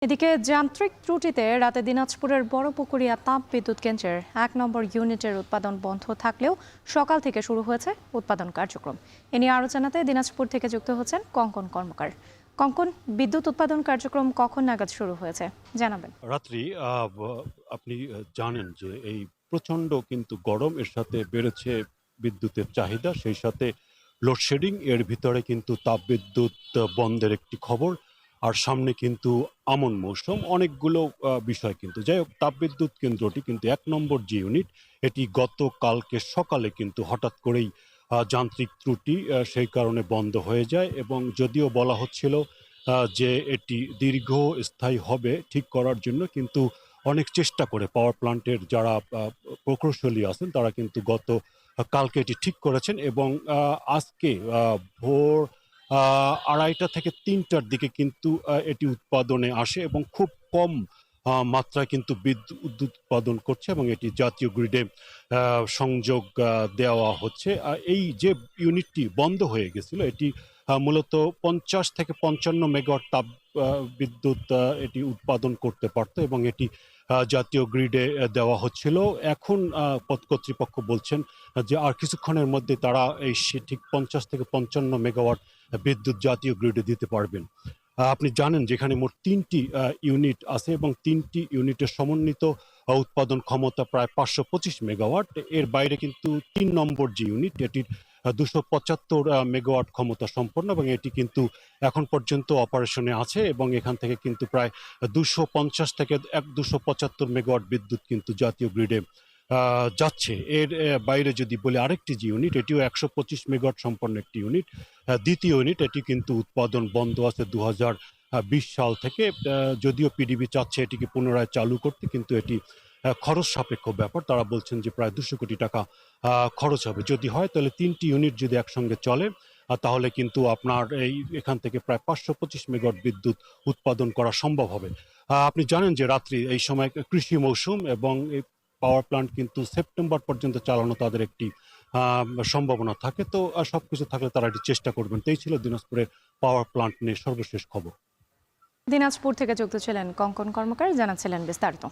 এদিকে যান্ত্রিক ত্রুটিতে রাতে দিনাজপুরের বড়পুকুরিয়া তাপ বিদ্যুৎ কেন্দ্রের ১ নম্বর ইউনিটের উৎপাদন বন্ধ থাকলেও সকাল থেকে শুরু হয়েছে উৎপাদন কার্যক্রম। এ নিয়ে আরও জানাতে দিনাজপুর থেকে যুক্ত হচ্ছেন কঙ্কন কর্মকার। কঙ্কন, বিদ্যুৎ উৎপাদন কার্যক্রম কখন নাগাদ শুরু হয়েছে জানাবেন? রাত্রি আপনি জানেন যে এই প্রচণ্ড কিন্তু গরম, এর সাথে বেড়েছে বিদ্যুতের চাহিদা, সেই সাথে লোডশেডিং, এর ভিতরে কিন্তু তাপবিদ্যুৎ বন্ধের একটি খবর। আর সামনে কিন্তু আমন মৌসুম, অনেকগুলো বিষয় কিন্তু যাই হোক, তাপবিদ্যুৎ কেন্দ্রটি কিন্তু ১ নম্বর যে ইউনিট, এটি গতকালকে সকালে কিন্তু হঠাৎ করেই যান্ত্রিক ত্রুটি, সেই কারণে বন্ধ হয়ে যায়। এবং যদিও বলা হচ্ছিল যে এটি দীর্ঘস্থায়ী হবে ঠিক করার জন্য, কিন্তু অনেক চেষ্টা করে পাওয়ার প্ল্যান্টের যারা প্রকৌশলী আছেন তারা কিন্তু কালকে এটি ঠিক করেছেন। এবং আজকে ভোর ২:৩০ থেকে ৩টার দিকে কিন্তু এটি উৎপাদনে আসে এবং খুব কম মাত্রায় কিন্তু বিদ্যুৎ উৎপাদন করছে এবং এটি জাতীয় গ্রিডে সংযোগ দেওয়া হচ্ছে। এই যে ইউনিটটি বন্ধ হয়ে গেছিল, এটি মূলত ৫০ থেকে ৫৫ মেগাওয়াট তাপ বিদ্যুৎ এটি উৎপাদন করতে পারত এবং এটি জাতীয় গ্রিডে দেওয়া হচ্ছিল। এখন কর্তৃপক্ষ বলছেন যে আর কিছুক্ষণের মধ্যে তারা ঠিক ৫০ থেকে ৫৫ মেগাওয়াট বিদ্যুৎ জাতীয় গ্রিডে দিতে পারবেন। আপনি জানেন যেখানে মোট ৩টি ইউনিট আছে এবং ৩টি ইউনিটের সমন্বিত উৎপাদন ক্ষমতা প্রায় ৫২৫ মেগাওয়াট। এর বাইরে কিন্তু ৩ নম্বর যে ইউনিট, এটির ২৭৫ মেগাওয়াট ক্ষমতা সম্পন্ন এবং এটি কিন্তু এখন পর্যন্ত অপারেশনে আছে এবং এখান থেকে কিন্তু প্রায় ২৫০ থেকে ২৭৫ মেগাওয়াট বিদ্যুৎ কিন্তু জাতীয় গ্রিডে যাচ্ছে। এর বাইরে যদি বলি আরেকটি যে ইউনিট, এটিও ১২৫ মেগাওয়াট সম্পন্ন একটি ইউনিট, দ্বিতীয় ইউনিট, এটি কিন্তু উৎপাদন বন্ধ আছে ২০২০ সাল থেকে। যদিও পিডিবি চাচ্ছে এটিকে পুনরায় চালু করতে, কিন্তু এটি খরচ সাপেক্ষ ব্যাপার। তারা বলছেন যে প্রায় ২০০ কোটি টাকা খরচ হবে। যদি হয় তাহলে ৩টি ইউনিট যদি একসঙ্গে চলে তাহলে কিন্তু আপনার এখান থেকে প্রায় ৫২৫ মেগাওয়াট বিদ্যুৎ উৎপাদন করা সম্ভব হবে। আপনি জানেন যে রাত্রি এই সময় কৃষি মৌসুম এবং এই পাওয়ার প্ল্যান্ট কিন্তু সেপ্টেম্বর পর্যন্ত চালানো তাদের একটি সম্ভাবনা থাকে। তো সবকিছু থাকলে তারা এটি চেষ্টা করবেন। তো এই ছিল দিনাজপুরের পাওয়ার প্ল্যান্ট নিয়ে সর্বশেষ খবর। দিনাজপুর থেকে যুক্ত ছিলেন কঙ্কন কর্মকার, জানাচ্ছিলেন বিস্তারিত।